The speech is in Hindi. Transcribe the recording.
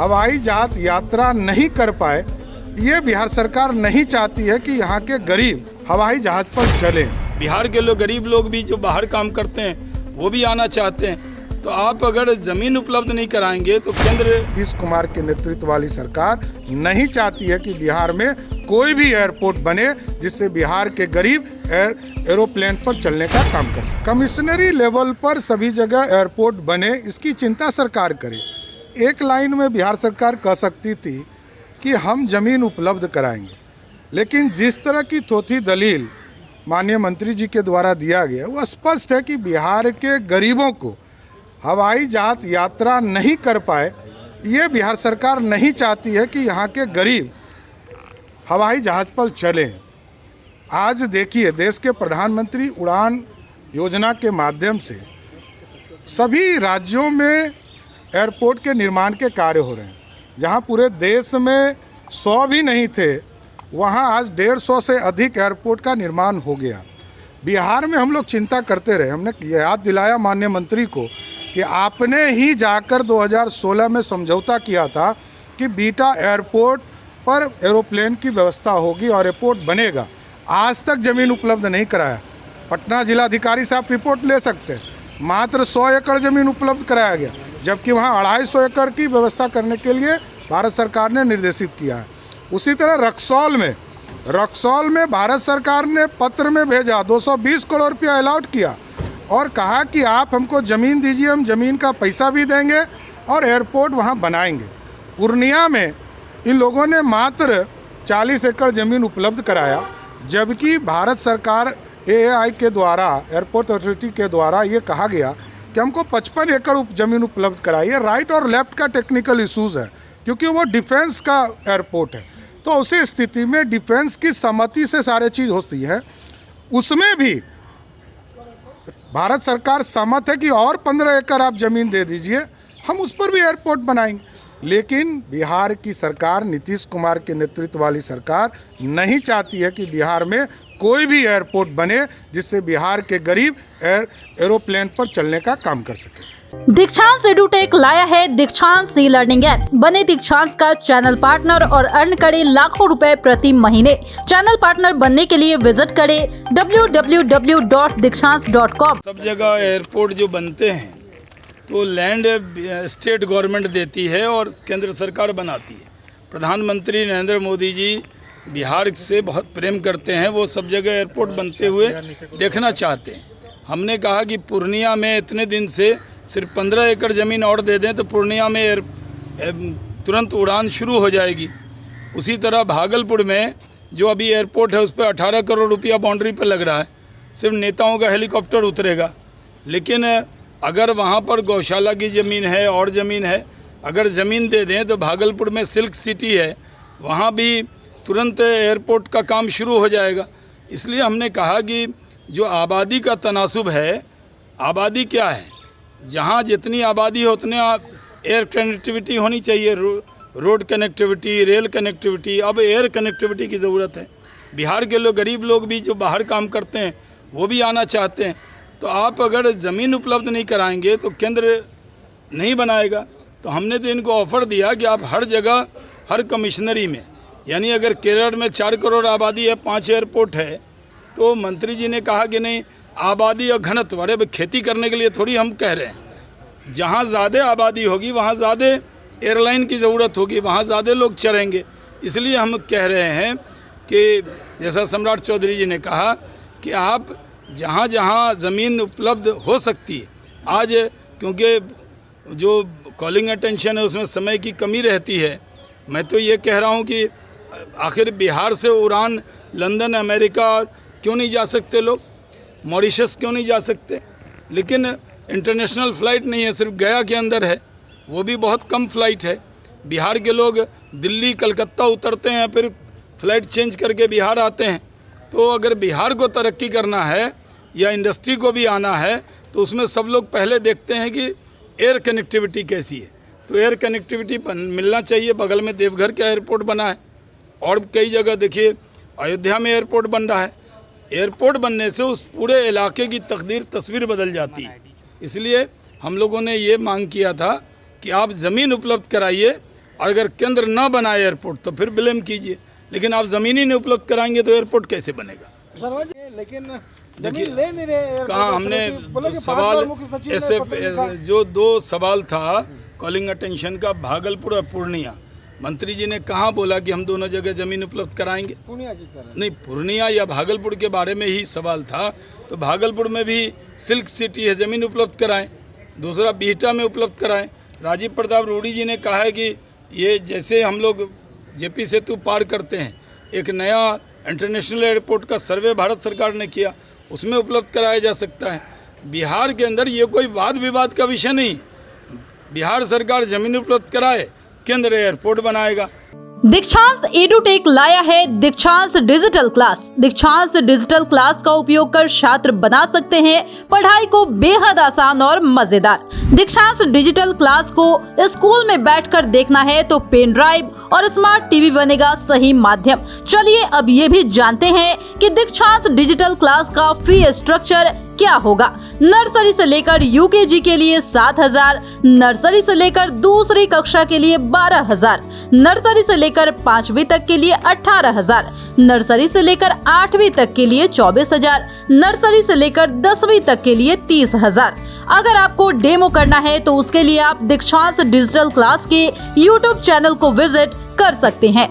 हवाई जहाज यात्रा नहीं कर पाए, ये बिहार सरकार नहीं चाहती है कि यहाँ के गरीब हवाई जहाज पर चलें। बिहार के लोग, गरीब लोग भी जो बाहर काम करते हैं वो भी आना चाहते हैं। तो आप अगर ज़मीन उपलब्ध नहीं कराएंगे तो केंद्र नीतीश कुमार के नेतृत्व वाली सरकार नहीं चाहती है कि बिहार में कोई भी एयरपोर्ट बने जिससे बिहार के गरीब एरोप्लेन पर चलने का काम कर सके। कमिश्नरी लेवल पर सभी जगह एयरपोर्ट बने, इसकी चिंता सरकार करे। एक लाइन में बिहार सरकार कह सकती थी कि हम ज़मीन उपलब्ध कराएंगे, लेकिन जिस तरह की थोथी दलील माननीय मंत्री जी के द्वारा दिया गया वो स्पष्ट है कि बिहार के गरीबों को हवाई जहाज यात्रा नहीं कर पाए, ये बिहार सरकार नहीं चाहती है कि यहाँ के गरीब हवाई जहाज पर चलें। आज देखिए, देश के प्रधानमंत्री उड़ान योजना के माध्यम से सभी राज्यों में एयरपोर्ट के निर्माण के कार्य हो रहे हैं। जहाँ पूरे देश में 100 भी नहीं थे, वहाँ आज 150 से अधिक एयरपोर्ट का निर्माण हो गया। बिहार में हम लोग चिंता करते रहे। हमने याद दिलाया माननीय मंत्री को कि आपने ही जाकर 2016 में समझौता किया था कि बीटा एयरपोर्ट पर एरोप्लेन की व्यवस्था होगी और एयरपोर्ट बनेगा। आज तक ज़मीन उपलब्ध नहीं कराया। पटना जिलाधिकारी से आप रिपोर्ट ले सकते हैं, मात्र 100 एकड़ ज़मीन उपलब्ध कराया गया, जबकि वहाँ 250 एकड़ की व्यवस्था करने के लिए भारत सरकार ने निर्देशित किया है। उसी तरह रक्सौल में भारत सरकार ने पत्र में भेजा, 220 करोड़ रुपया अलॉट किया और कहा कि आप हमको ज़मीन दीजिए, हम ज़मीन का पैसा भी देंगे और एयरपोर्ट वहाँ बनाएंगे। पूर्णिया में इन लोगों ने मात्र 40 एकड़ ज़मीन उपलब्ध कराया, जबकि भारत सरकार एएआई के द्वारा, एयरपोर्ट अथॉरिटी के द्वारा ये कहा गया कि हमको 55 एकड़ ज़मीन उपलब्ध कराइए। राइट और लेफ्ट का टेक्निकल इशूज़ है, क्योंकि वो डिफेंस का एयरपोर्ट है। तो उसी स्थिति में डिफेंस की सहमति से सारे चीज़ होती है। उसमें भी भारत सरकार सहमत है कि और 15 एकड़ आप ज़मीन दे दीजिए, हम उस पर भी एयरपोर्ट बनाएंगे। लेकिन बिहार की सरकार, नीतीश कुमार के नेतृत्व वाली सरकार नहीं चाहती है कि बिहार में कोई भी एयरपोर्ट बने जिससे बिहार के गरीब एरोप्लेन पर चलने का काम कर सके। दीक्षांत एडुटेक लाया है दीक्षांत ई लर्निंग ऐप। बने दीक्षांत का चैनल पार्टनर और अर्न करें लाखों रुपए प्रति महीने। चैनल पार्टनर बनने के लिए विजिट करें www.dikshans.com। सब जगह एयरपोर्ट जो बनते हैं तो लैंड स्टेट गवर्नमेंट देती है और केंद्र सरकार बनाती है। प्रधानमंत्री नरेंद्र मोदी जी बिहार से बहुत प्रेम करते हैं, वो सब जगह एयरपोर्ट बनते हुए देखना चाहते हैं। हमने कहा कि पूर्णिया में इतने दिन से सिर्फ 15 एकड़ ज़मीन और दे दें तो पूर्णिया में तुरंत उड़ान शुरू हो जाएगी। उसी तरह भागलपुर में जो अभी एयरपोर्ट है उस पर 18 करोड़ रुपया बाउंड्री पर लग रहा है, सिर्फ नेताओं का हेलीकॉप्टर उतरेगा। लेकिन अगर वहाँ पर गौशाला की ज़मीन है और ज़मीन है, अगर ज़मीन दे दें तो भागलपुर में सिल्क सिटी है, वहाँ भी तुरंत एयरपोर्ट का काम शुरू हो जाएगा। इसलिए हमने कहा कि जो आबादी का तनासुब है, आबादी क्या है, जहाँ जितनी आबादी हो उतने एयर कनेक्टिविटी होनी चाहिए, रोड कनेक्टिविटी, रेल कनेक्टिविटी। अब एयर कनेक्टिविटी की ज़रूरत है। बिहार के लोग, गरीब लोग भी जो बाहर काम करते हैं वो भी आना चाहते हैं। तो आप अगर ज़मीन उपलब्ध नहीं कराएंगे तो केंद्र नहीं बनाएगा। तो हमने तो इनको ऑफ़र दिया कि आप हर जगह, हर कमिश्नरी में, यानी अगर केरल में 4 करोड़ आबादी है, 5 एयरपोर्ट है, तो मंत्री जी ने कहा कि नहीं, आबादी और घनत्व, अरे खेती करने के लिए थोड़ी हम कह रहे हैं। जहाँ ज़्यादा आबादी होगी वहाँ ज़्यादा एयरलाइन की ज़रूरत होगी, वहाँ ज़्यादा लोग चढ़ेंगे। इसलिए हम कह रहे हैं कि जैसा सम्राट चौधरी जी ने कहा कि आप जहाँ जहाँ ज़मीन उपलब्ध हो सकती है, आज क्योंकि जो कॉलिंग अटेंशन है उसमें समय की कमी रहती है, मैं तो ये कह रहा हूँ कि आखिर बिहार से उड़ान लंदन, अमेरिका क्यों नहीं जा सकते लोग, मॉरिशस क्यों नहीं जा सकते। लेकिन इंटरनेशनल फ़्लाइट नहीं है, सिर्फ गया के अंदर है, वो भी बहुत कम फ़्लाइट है। बिहार के लोग दिल्ली, कलकत्ता उतरते हैं, फिर फ़्लाइट चेंज करके बिहार आते हैं। तो अगर बिहार को तरक्की करना है या इंडस्ट्री को भी आना है तो उसमें सब लोग पहले देखते हैं कि एयर कनेक्टिविटी कैसी है। तो एयर कनेक्टिविटी मिलना चाहिए। बगल में देवघर का एयरपोर्ट बना है और कई जगह देखिए, अयोध्या में एयरपोर्ट बन रहा है। एयरपोर्ट बनने से उस पूरे इलाके की तस्वीर बदल जाती है। इसलिए हम लोगों ने ये मांग किया था कि आप ज़मीन उपलब्ध कराइए और अगर केंद्र न बनाए एयरपोर्ट तो फिर ब्लेम कीजिए, लेकिन आप ज़मीन ही नहीं उपलब्ध कराएंगे तो एयरपोर्ट कैसे बनेगा? शर्मा जी, लेकिन देखिए, जमीन ले नहीं रहे एयरपोर्ट कहाँ हमने बोले कि सवाल 5 बार मुख्य सचिव ने ऐसे पत्र लिखा। जो 2 सवाल था कॉलिंग अटेंशन का, भागलपुर और पूर्णिया, मंत्री जी ने कहाँ बोला कि हम दोनों जगह ज़मीन उपलब्ध कराएंगे? पूर्णिया की तरह नहीं, पूर्णिया या भागलपुर के बारे में ही सवाल था। तो भागलपुर में भी सिल्क सिटी है, ज़मीन उपलब्ध कराएं। दूसरा बिहटा में उपलब्ध कराएं। राजीव प्रताप रूडी जी ने कहा है कि ये जैसे हम लोग जेपी सेतु पार करते हैं, एक नया इंटरनेशनल एयरपोर्ट का सर्वे भारत सरकार ने किया, उसमें उपलब्ध कराया जा सकता है। बिहार के अंदर ये कोई वाद विवाद का विषय नहीं। बिहार सरकार ज़मीन उपलब्ध कराए, केंद्र एयरपोर्ट बनाएगा। दीक्षांत एडुटेक लाया है दीक्षांत डिजिटल क्लास। दीक्षांत डिजिटल क्लास का उपयोग कर छात्र बना सकते हैं पढ़ाई को बेहद आसान और मजेदार। दीक्षांत डिजिटल क्लास को स्कूल में बैठकर देखना है तो पेन ड्राइव और स्मार्ट टीवी बनेगा सही माध्यम। चलिए अब ये भी जानते हैं कि दीक्षांत डिजिटल क्लास का फी स्ट्रक्चर क्या होगा। नर्सरी से लेकर यूकेजी के लिए 7,000, नर्सरी से लेकर दूसरी कक्षा के लिए 12,000, नर्सरी से लेकर 5वीं तक के लिए 18,000, नर्सरी से लेकर 8वीं तक के लिए 24,000, नर्सरी से लेकर 10वीं तक के लिए 30,000। अगर आपको डेमो करना है तो उसके लिए आप दीक्षांत डिजिटल क्लास के YouTube चैनल को विजिट कर सकते हैं।